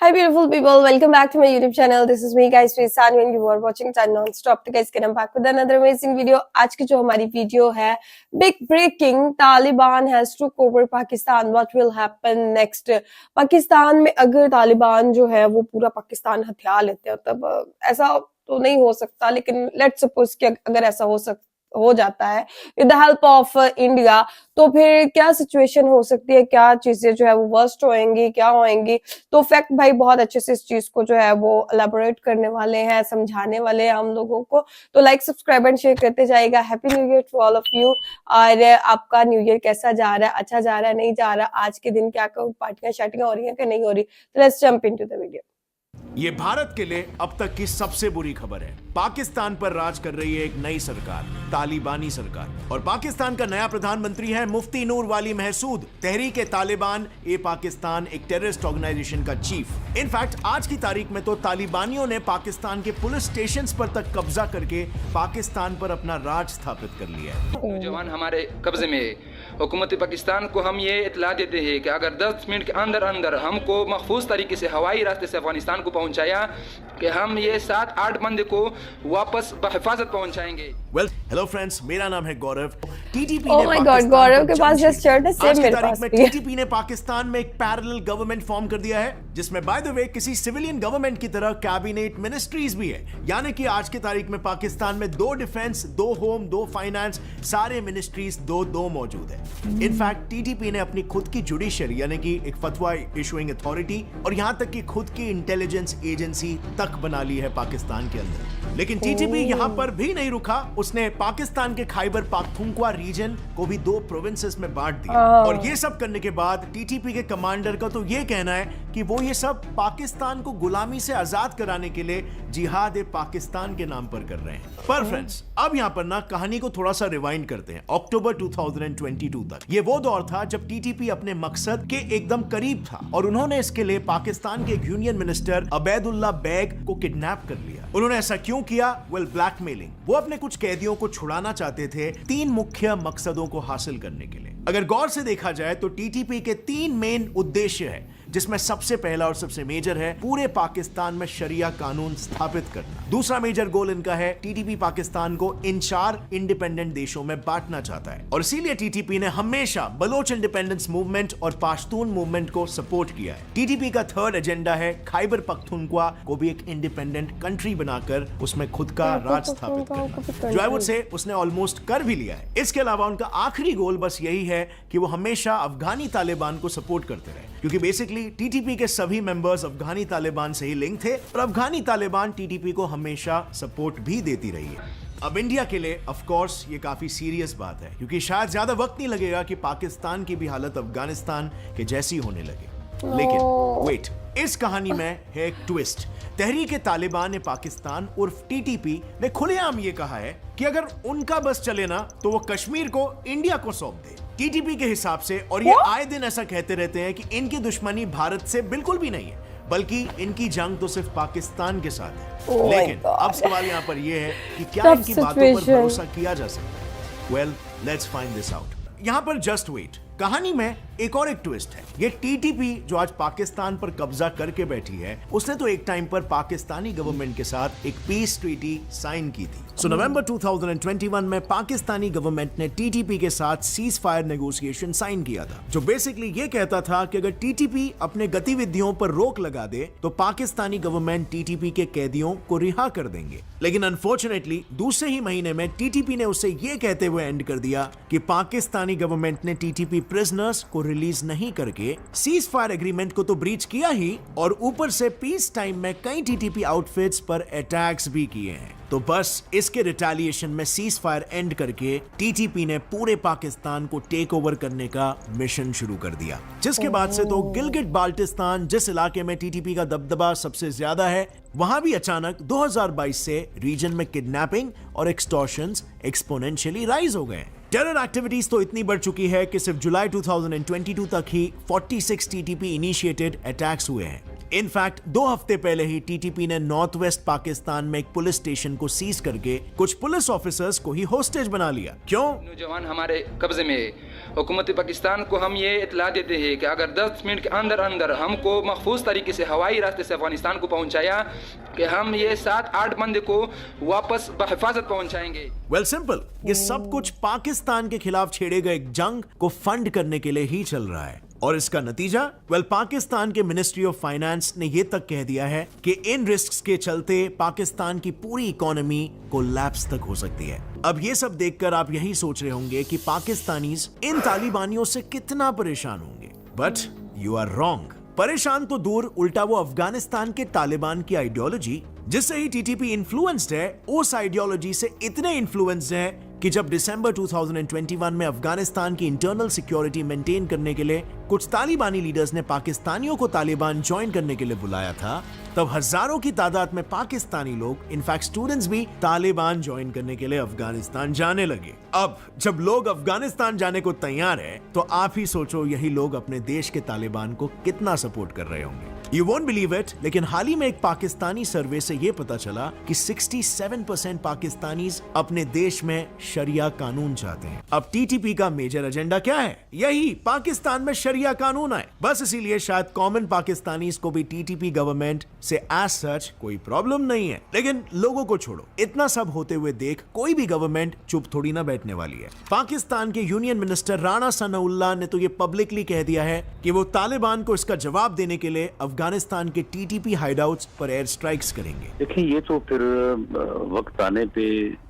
Hi beautiful people, welcome back to my YouTube channel. This is me guys, Sanu and you are watching Tan Non-Stop. तो guys, get back with another amazing video. आज की जो हमारी video है, big breaking, Taliban has took over Pakistan. What will happen next? Pakistan में अगर तालिबान जो है वो पूरा पाकिस्तान हथिया लेते हैं, तब ऐसा तो नहीं हो सकता, लेकिन लेट्स सपोज कि अगर ऐसा हो जाता है with the help of India, तो फिर क्या सिचुएशन हो सकती है, क्या चीजें जो है वो वर्स्ट होएंगी, क्या होएंगी। तो फैक्ट भाई बहुत अच्छे से इस चीज को जो है वो एलैबोरेट करने वाले हैं, समझाने वाले हैं हम लोगों को। तो लाइक सब्सक्राइब एंड शेयर करते जाएगा। Happy new year to all of you. और आपका न्यू ईयर कैसा जा रहा है, अच्छा जा रहा है, नहीं जा रहा, आज के दिन क्या पार्टियां शार्टियां हो रही है कि नहीं हो रही। तो let's jump into the video. ये भारत के लिए अब तक की सबसे बुरी खबर है। पाकिस्तान पर राज कर रही है एक नई सरकार, तालिबानी सरकार, और पाकिस्तान का नया प्रधानमंत्री है मुफ्ती नूर वाली महसूद, तहरीक तालिबान ए पाकिस्तान, एक टेररिस्ट ऑर्गेनाइजेशन का चीफ। इनफैक्ट आज की तारीख में तो तालिबानियों ने पाकिस्तान के पुलिस स्टेशंस पर तक कब्जा करके पाकिस्तान पर अपना राज स्थापित कर लिया है। जवान हमारे कब्जे में है। हुकूमत पाकिस्तान को हम ये इतला देते हैं कि अगर 10 मिनट के अंदर अंदर हमको महफूज तरीके से हवाई रास्ते से अफगानिस्तान को पहुंचाया कि हम ये 7-8 बंदे को वापस बहिफाजत पहुंचाएंगे। वेल, हेलो फ्रेंड्स, मेरा नाम है गौरव। टीटीपी ओह माय गॉड, गौरव के पास जस्ट शर्ट है, सेम मेरे पास भी है। टीटीपी ने पाकिस्तान में एक पैरेलल गवर्नमेंट फॉर्म कर दिया है, जिसमें बाय द वे किसी सिविलियन गवर्नमेंट की तरह कैबिनेट मिनिस्ट्रीज भी है। यानी कि आज की तारीख में पाकिस्तान में 2 डिफेंस, 2 होम, 2 फाइनेंस, सारे मिनिस्ट्रीज 2 मौजूद है। इनफैक्ट टीटीपी ने अपनी खुद की जुडिशरी यानी कि एक फतवा इशूइंग अथॉरिटी और यहां तक कि खुद की इंटेलिजेंस एजेंसी तक बना ली है पाकिस्तान के अंदर। लेकिन टीटीपी यहां पर भी नहीं रुका, उसने पाकिस्तान के खैबर पाख्तूनख्वा रीजन को भी 2 प्रोविंसेस में बांट दिया। और ये सब करने के बाद टीटीपी के कमांडर का तो ये कहना है कि वो ये सब पाकिस्तान को गुलामी से आजाद कराने के लिए जिहाद पाकिस्तान के नाम पर कर रहे हैं। पर फ्रेंड्स, अब यहां पर ना कहानी को थोड़ा सा रिवाइंड करते हैं अक्टूबर 2022 तक। ये वो दौर था जब टीटीपी अपने मकसद के एकदम करीब था और उन्होंने इसके लिए पाकिस्तान के एक यूनियन मिनिस्टर अबैदुल्ला बैग को किडनैप कर लिया। उन्होंने ऐसा क्यों किया? Well, blackmailing. वो अपने कुछ कैदियों को छुड़ाना चाहते थे 3 मुख्य मकसदों को हासिल करने के लिए। अगर गौर से देखा जाए तो टीटीपी के 3 मेन उद्देश्य है, जिसमें सबसे पहला और सबसे मेजर है पूरे पाकिस्तान में शरिया कानून स्थापित करना। दूसरा मेजर गोल इनका है टीटीपी पाकिस्तान को इन 4 इंडिपेंडेंट देशों में बांटना चाहता है, और इसीलिए टीटीपी ने हमेशा बलोच इंडिपेंडेंस मूवमेंट और पाश्तून मूवमेंट को सपोर्ट किया है। टीटीपी का 3rd एजेंडा है खैबर पख्तूनख्वा को भी एक इंडिपेंडेंट कंट्री बनाकर उसमें खुद का राज स्थापित करना, जो आई वुड से उसने ऑलमोस्ट कर भी लिया है। इसके अलावा उनका आखिरी गोल बस यही है कि वो हमेशा अफगानी तालिबान को सपोर्ट करते रहे, क्योंकि बेसिकली टीटीपी के सभी मेंबर्स अफगानी तालिबान से ही लिंक थे और अफगानी तालिबान टीटीपी को हमेशा सपोर्ट भी देती रही है। अब इंडिया के लिए ऑफ कोर्स ये काफी सीरियस बात है, क्योंकि शायद ज्यादा वक्त नहीं लगेगा कि पाकिस्तान की भी हालत अफगानिस्तान के जैसी होने लगे। लेकिन वेट, इस कहानी में है एक ट्विस्ट। तहरीक तालिबान पाकिस्तान उर्फ टीटीपी ने खुलेआम ये कहा है कि अगर उनका बस चले ना तो वो कश्मीर को इंडिया को सौंप दे। टीटीपी के हिसाब से, और ये आए दिन ऐसा कहते रहते हैं कि इनकी दुश्मनी भारत से बिल्कुल भी नहीं है, बल्कि इनकी जंग तो सिर्फ पाकिस्तान के साथ है। लेकिन अब सवाल यहाँ पर यह है कि क्या इनकी बातों पर भरोसा किया जा सकता है? Well, let's find this out. यहाँ पर जस्ट वेट, कहानी में एक और एक ट्विस्ट है। ये टीटीपी जो आज पाकिस्तान पर कब्जा करके बैठी है, उसने तो एक टाइम पर पाकिस्तानी गवर्नमेंट के साथ एक पीस ट्रीटी साइन की थी। सो नवंबर 2021 में पाकिस्तानी गवर्नमेंट ने टीटीपी के साथ सीज फायर नेगोशिएशन साइन किया था, जो बेसिकली ये कहता था कि अगर टीटीपी अपने गतिविधियों पर रोक लगा दे तो पाकिस्तानी गवर्नमेंट टीटीपी के कैदियों को रिहा कर देंगे। लेकिन अनफॉर्चुनेटली दूसरे ही महीने में टीटीपी ने उसे ये कहते हुए एंड कर दिया कि पाकिस्तानी गवर्नमेंट ने टीटीपी प्रिजनर्स को रिलीज नहीं करके सीज फायर एग्रीमेंट को तो ब्रीच किया ही, और ऊपर से पीस टाइम में कई टीटीपी आउटफिट्स पर अटैक्स भी किए हैं। तो बस इसके रिटेलिएशन में सीज फायर एंड करके टीटीपी ने पूरे पाकिस्तान को टेक ओवर करने का मिशन शुरू कर दिया, जिसके बाद से तो गिलगिट बाल्टिस्तान, जिस इलाके में टीटीपी का दबदबा सबसे ज्यादा है, वहां भी अचानक 2022 से रीजन में किडनैपिंग और एक्सटॉर्शंस एक्सपोनेंशियली राइज हो गए। टेरर एक्टिविटीज तो इतनी बढ़ चुकी है कि सिर्फ जुलाई 2022 तक ही 46 टीटीपी इनिशिएटेड अटैक्स हुए हैं। इनफैक्ट 2 हफ्ते पहले ही टीटीपी ने नॉर्थ वेस्ट पाकिस्तान में एक पुलिस स्टेशन को सीज करके कुछ पुलिस ऑफिसर्स को ही होस्टेज बना लिया। क्यों? नौजवान हमारे कब्जे में है। हुकूमत पाकिस्तान को हम ये इतला देते हैं कि अगर 10 मिनट के अंदर अंदर हमको महफूज तरीके से हवाई रास्ते से अफगानिस्तान को पहुंचाया कि हम ये 7-8 बंदे को वापस बहिफाजत पहुंचाएंगे। वेल सिंपल, ये सब कुछ पाकिस्तान के खिलाफ छेड़े गए एक जंग को फंड करने के लिए ही चल रहा है। और इसका नतीजा, वेल पाकिस्तान के मिनिस्ट्री ऑफ फाइनेंस ने यह तक कह दिया है कि इन रिस्क्स के चलते पाकिस्तान की पूरी इकोनॉमी कोलैप्स तक हो सकती है। अब ये सब देखकर आप यही सोच रहे होंगे कि पाकिस्तानीज इन तालिबानियों से कितना परेशान होंगे, बट यू आर रॉन्ग। परेशान तो दूर, उल्टा वो अफगानिस्तान के तालिबान की आइडियोलॉजी जिससे ही टीटीपी इन्फ्लुएंस्ड है, उस आइडियोलॉजी से इतने इन्फ्लुएंस्ड है कि जब दिसंबर 2021 में अफगानिस्तान की इंटरनल सिक्योरिटी मेंटेन करने के लिए कुछ तालिबानी लीडर्स ने पाकिस्तानियों को तालिबान ज्वाइन करने के लिए बुलाया था, तब हजारों की तादाद में पाकिस्तानी लोग, इनफैक्ट स्टूडेंट्स भी तालिबान ज्वाइन करने के लिए अफगानिस्तान जाने लगे। अब जब लोग अफगानिस्तान जाने को तैयार है, तो आप ही सोचो यही लोग अपने देश के तालिबान को कितना सपोर्ट कर रहे होंगे। यू वोंट बिलीव इट, लेकिन हाल ही में एक पाकिस्तानी सर्वे से यह पता चला कि 67% पाकिस्तानीज अपने देश में शरिया कानून चाहते हैं। अब टीटीपी का मेजर एजेंडा क्या है? यही पाकिस्तान में शरिया कानून आए। बस इसीलिए शायद कॉमन पाकिस्तानीज को भी टीटीपी गवर्नमेंट से एज सच कोई प्रॉब्लम नहीं है। लेकिन लोगों को छोड़ो, इतना सब होते हुए देख कोई भी गवर्नमेंट चुप थोड़ी ना बैठने वाली है। पाकिस्तान के यूनियन मिनिस्टर राणा सनाउल्लाह ने तो ये पब्लिकली कह दिया है कि वो तालिबान को इसका जवाब देने के लिए अफगानिस्तान के टीटीपी हाइडआउट्स पर एयर स्ट्राइक्स करेंगे। देखिए, ये तो फिर वक्त आने पे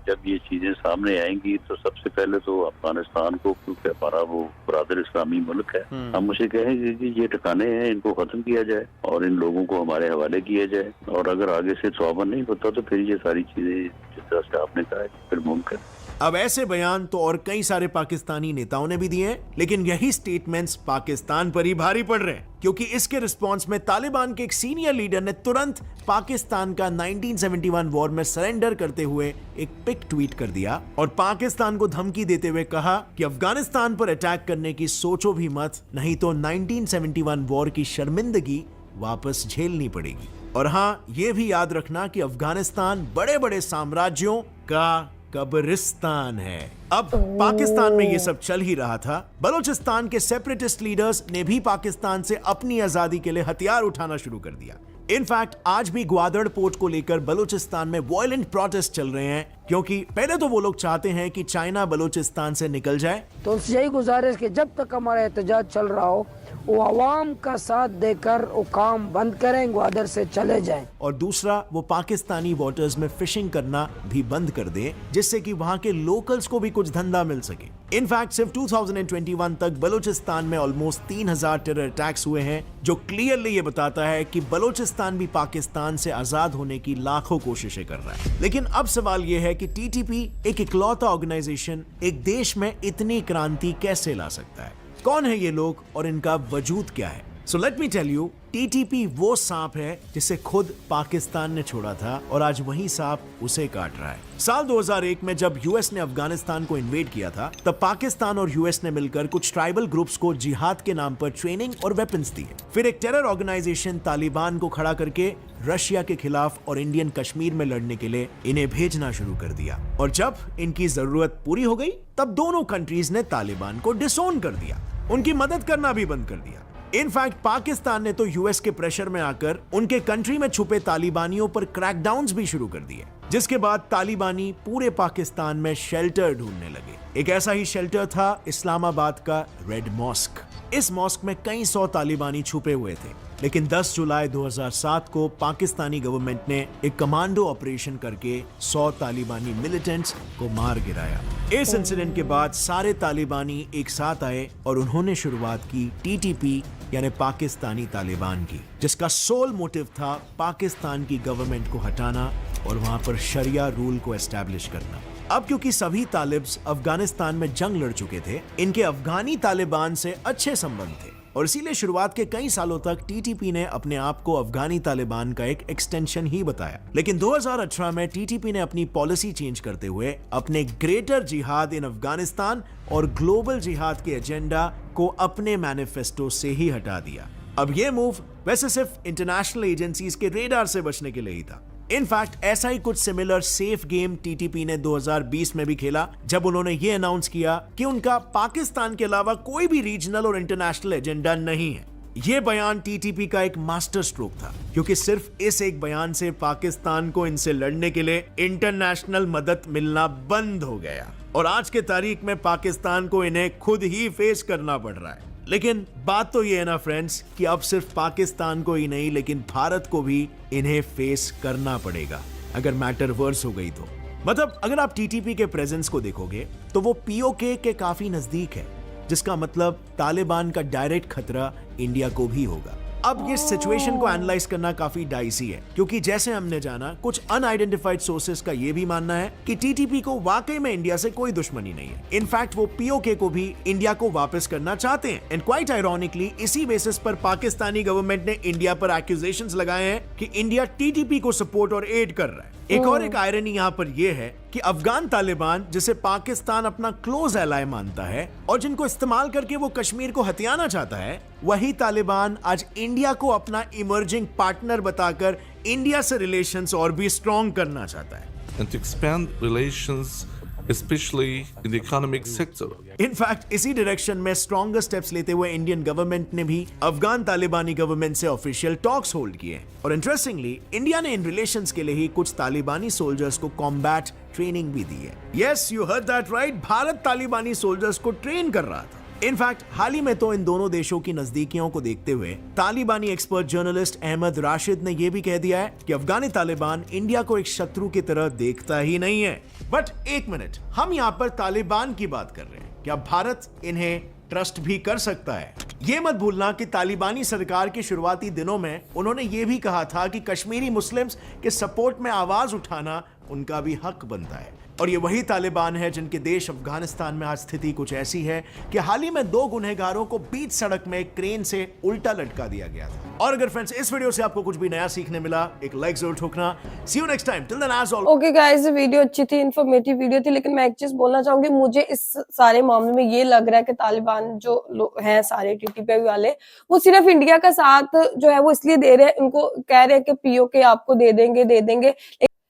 जब ये चीजें सामने आएंगी तो सबसे पहले तो अफगानिस्तान को, क्योंकि हमारा वो बरादर इस्लामी मुल्क है, हम उसे कहेंगे कि ये ठिकाने हैं, इनको खत्म किया जाए और इन लोगों को हमारे हवाले किया जाए। और अगर आगे से तौबा नहीं होता तो फिर ये सारी चीजें जिस तरह से आपने कहा फिर मुमकिन। अब ऐसे बयान तो और कई सारे पाकिस्तानी नेताओं ने भी दिए हैं, लेकिन यही स्टेटमेंट्स पाकिस्तान पर ही भारी पड़ रहे हैं, क्योंकि इसके रिस्पांस में तालिबान के एक सीनियर लीडर ने तुरंत पाकिस्तान का 1971 वॉर में सरेंडर करते हुए एक पिक ट्वीट कर दिया और पाकिस्तान को धमकी देते हुए कहा कि अफगानिस्तान पर अटैक करने की सोचो भी मत, नहीं तो 1971 वॉर की शर्मिंदगी वापस झेलनी पड़ेगी। और हाँ, ये भी याद रखना कि अफगानिस्तान बड़े बड़े साम्राज्यों का कब्रिस्तान है। अब पाकिस्तान में ये सब चल ही रहा था, बलूचिस्तान के सेपरेटिस्ट लीडर्स ने भी पाकिस्तान से अपनी आजादी के लिए हथियार उठाना शुरू कर दिया। इनफैक्ट आज भी ग्वादर पोर्ट को लेकर बलूचिस्तान में वायलेंट प्रोटेस्ट चल रहे हैं, क्योंकि पहले तो वो लोग चाहते हैं कि चाइना बलूचिस्तान से निकल जाए। तो उनसे यही गुजारिश कि जब तक हमारा एहतजाज चल रहा हो वो आवाम का साथ देकर वो काम बंद करें, ग्वादर से चले जाएं। और दूसरा, वो पाकिस्तानी वाटर्स में फिशिंग करना भी बंद कर दे, जिससे कि वहां के लोकल्स को भी कुछ धंधा मिल सके। इनफैक्ट सिर्फ 2021 तक बलूचिस्तान में ऑलमोस्ट 3000 टेरर अटैक्स हुए हैं, जो क्लियरली ये बताता है कि बलूचिस्तान भी पाकिस्तान से आजाद होने की लाखों कोशिशें कर रहा है। लेकिन अब सवाल यह है कि टीटीपी, एक इकलौता ऑर्गेनाइजेशन, एक देश में इतनी क्रांति कैसे ला सकता है? कौन है ये लोग और इनका वजूद क्या है? So let me tell you, TTP वो सांप है जिसे खुद पाकिस्तान ने छोड़ा था और आज वही सांप उसे काट रहा है। साल 2001 में जब यूएस ने अफगानिस्तान को इन्वेड किया था, तब पाकिस्तान और यूएस ने मिलकर कुछ ट्राइबल ग्रुप्स को जिहाद के नाम पर ट्रेनिंग और वेपन्स दिए। फिर एक टेरर ऑर्गेनाइजेशन तालिबान को खड़ा करके रशिया के खिलाफ और इंडियन कश्मीर में लड़ने के लिए इन्हें भेजना शुरू कर दिया। और जब इनकी जरूरत पूरी हो गई, तब दोनों कंट्रीज ने तालिबान को डिसोन कर दिया, उनकी मदद करना भी बंद कर दिया। इनफैक्ट पाकिस्तान ने तो यूएस के प्रेशर में आकर उनके कंट्री में छुपे तालिबानियों पर क्रैकडाउन्स भी शुरू कर दिए, जिसके बाद तालिबानी पूरे पाकिस्तान में शेल्टर ढूंढने लगे। एक ऐसा ही शेल्टर था इस्लामाबाद का रेड मॉस्क। इस मॉस्क में कई 100 तालिबानी छुपे हुए थे, लेकिन 10 जुलाई 2007 को पाकिस्तानी गवर्नमेंट ने एक कमांडो ऑपरेशन करके 100 तालिबानी मिलिटेंट्स को मार गिराया। इस इंसिडेंट के बाद सारे तालिबानी एक साथ आए और उन्होंने शुरुआत की टीटीपी यानी पाकिस्तानी तालिबान की, जिसका सोल मोटिव था पाकिस्तान की गवर्नमेंट को हटाना और वहां पर शरिया रूल को एस्टैब्लिश करना। अब क्योंकि सभी तालिब्स अफगानिस्तान में जंग लड़ चुके थे, इनके अफगानी तालिबान से अच्छे संबंध थे और इसीलिए शुरुआत के कई सालों तक टीटीपी ने अपने आप को अफगानी तालिबान का एक एक्सटेंशन ही बताया। लेकिन 2018 में टीटीपी ने अपनी पॉलिसी चेंज करते हुए अपने ग्रेटर जिहाद इन अफगानिस्तान और ग्लोबल जिहाद के एजेंडा को अपने मैनिफेस्टो से ही हटा दिया। अब यह मूव वैसे सिर्फ इंटरनेशनल एजेंसीज के रेडार से बचने के लिए ही था। इनफैक्ट ऐसा ही कुछ सिमिलर सेफ गेम टीटीपी ने 2020 में भी खेला, जब उन्होंने ये अनाउंस किया कि उनका पाकिस्तान के अलावा कोई भी रीजनल और इंटरनेशनल एजेंडा नहीं है। ये बयान टीटीपी का एक मास्टर स्ट्रोक था, क्योंकि सिर्फ इस एक बयान से पाकिस्तान को इनसे लड़ने के लिए इंटरनेशनल मदद मिलना बंद हो गया और आज के तारीख में पाकिस्तान को इन्हें खुद ही फेस करना पड़ रहा है। लेकिन बात तो ये है ना फ्रेंड्स कि अब सिर्फ पाकिस्तान को ही नहीं लेकिन भारत को भी इन्हें फेस करना पड़ेगा अगर मैटर वर्स हो गई तो। मतलब अगर आप टीटीपी के प्रेजेंस को देखोगे तो वो पीओके के काफी नजदीक है, जिसका मतलब तालिबान का डायरेक्ट खतरा इंडिया को भी होगा। अब ये सिचुएशन को एनालाइज करना काफी डाइसी है, क्योंकि जैसे हमने जाना कुछ अनआइडेंटिफाइड सोर्सेस का ये भी मानना है कि टीटीपी को वाकई में इंडिया से कोई दुश्मनी नहीं है। इनफैक्ट वो पीओके को भी इंडिया को वापस करना चाहते हैं। एंड क्वाइट आयरॉनिकली इसी बेसिस पर पाकिस्तानी गवर्नमेंट ने इंडिया पर एक्यूजेशंस लगाए हैं कि इंडिया टीटीपी को सपोर्ट और एड कर रहा है। एक आयरनी यहाँ पर यह है कि अफगान तालिबान, जिसे पाकिस्तान अपना क्लोज एलाय मानता है और जिनको इस्तेमाल करके वो कश्मीर को हथियाना चाहता है, वही तालिबान आज इंडिया को अपना इमर्जिंग पार्टनर बताकर इंडिया से रिलेशंस और भी स्ट्रॉन्ग करना चाहता है। And to expand relations, especially in the economic sector. In fact इसी डायरेक्शन में स्ट्रॉन्गर स्टेप्स लेते हुए इंडियन गवर्नमेंट ने भी अफगान तालिबानी गवर्नमेंट से ऑफिशियल टॉक्स होल्ड किए। और इंटरेस्टिंगली इंडिया ने इन रिलेशंस के लिए ही कुछ तालिबानी सोल्जर्स को कॉम्बैट ट्रेनिंग भी दी है। Yes, you heard that right, Bharat तालिबानी सोल्जर्स को ट्रेन कर रहा था। इनफैक्ट हाल ही में तो इन दोनों देशों की नजदीकियों को देखते हुए तालिबानी एक्सपर्ट जर्नलिस्ट अहमद राशिद ने यह भी कह दिया है कि अफगानी तालिबान इंडिया को एक शत्रु की तरह देखता ही नहीं है। बट एक मिनट, हम यहाँ पर तालिबान की बात कर रहे हैं, क्या भारत इन्हें ट्रस्ट भी कर सकता है? ये मत भूलना कि तालिबानी सरकार के शुरुआती दिनों में उन्होंने ये भी कहा था कि कश्मीरी मुस्लिम्स के सपोर्ट में आवाज उठाना उनका भी हक बनता है। और ये वही तालिबान है जिनके देश अफगानिस्तान में आज स्थिति कुछ ऐसी है कि हाल ही में 2 गुनहगारों को बीच सड़क में क्रेन से उल्टा लटका दिया गया था। और अगर फ्रेंड्स इस वीडियो से आपको कुछ भी नया सीखने मिला, एक लाइक जरूर ठोकना। See you next time, till then as always. Okay guys, video अच्छी थी, इन्फॉर्मेटिव वीडियो थी, लेकिन मैं एक चीज बोलना चाहूंगी, मुझे इस सारे मामले में ये लग रहा है कि तालिबान जो हैं सारे टीटीपी वाले, वो सिर्फ इंडिया का साथ जो है वो इसलिए दे रहे हैं, उनको कह रहे हैं कि पीओके आपको दे देंगे।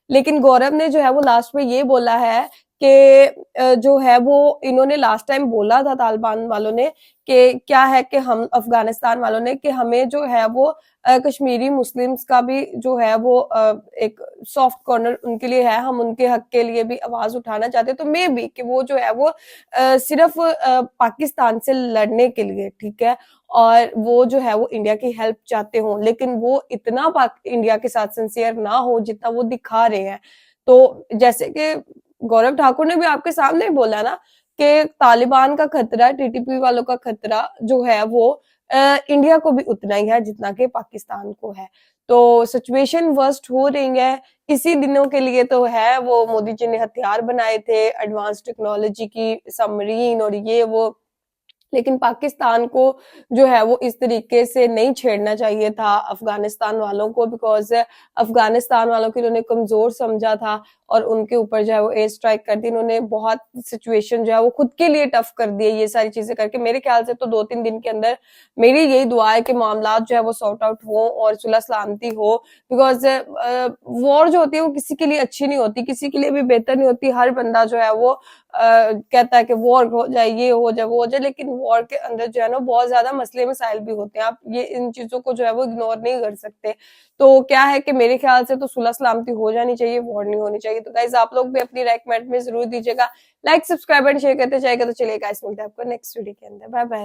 लेकिन गौरव ने जो है वो लास्ट में ये बोला है कि जो है वो इन्होंने लास्ट टाइम बोला था तालिबान वालों ने कि क्या है कि हम अफगानिस्तान वालों ने कि हमें जो है वो कश्मीरी मुस्लिम्स का भी जो है वो एक सॉफ्ट कॉर्नर उनके लिए है, हम उनके हक के लिए भी आवाज उठाना चाहते हैं। तो मे बी कि वो जो है वो सिर्फ पाकिस्तान से लड़ने के लिए, ठीक है, और वो जो है वो इंडिया की हेल्प चाहते हो, लेकिन वो इतना इंडिया के साथ सिंसियर ना हो जितना वो दिखा रहे हैं। तो जैसे कि गौरव ठाकुर ने भी आपके सामने बोला ना कि तालिबान का खतरा, टीटीपी वालों का खतरा जो है वो इंडिया को भी उतना ही है जितना कि पाकिस्तान को है। तो सिचुएशन वर्स्ट हो रही है। इसी दिनों के लिए तो है वो मोदी जी ने हथियार बनाए थे, एडवांस टेक्नोलॉजी की सबमरीन और ये वो, लेकिन पाकिस्तान को जो है वो इस तरीके से नहीं छेड़ना चाहिए था अफगानिस्तान वालों को, बिकॉज अफगानिस्तान वालों को इन्होंने कमजोर समझा था और उनके ऊपर जो है वो एयर स्ट्राइक कर दी। इन्होंने बहुत सिचुएशन जो है वो खुद के लिए टफ कर दिए ये सारी चीजें करके। मेरे ख्याल से तो 2-3 दिन के अंदर मेरी यही दुआ है कि मामला जो है वो सॉर्ट आउट हो और सुलह सलामती हो, बिकॉज वॉर जो होती है वो किसी के लिए अच्छी नहीं होती, किसी के लिए भी बेहतर नहीं होती। हर बंदा जो है वो कहता है कि वॉर हो जाए, ये हो जाए, वो हो जाए, लेकिन वॉर के अंदर जो है ना बहुत ज्यादा मसले मसाइल भी होते हैं। आप ये इन चीजों को जो है वो इग्नोर नहीं कर सकते। तो क्या है कि मेरे ख्याल से तो सुलह सलामती हो जानी चाहिए, वॉर नहीं होनी चाहिए। तो गाइस आप लोग भी अपनी राय कमेंट में जरूर दीजिएगा, लाइक सब्सक्राइब एंड शेयर करते जाएगा। तो चलिए गाइस मिलते हैं आपको नेक्स्ट वीडियो के अंदर। Bye bye.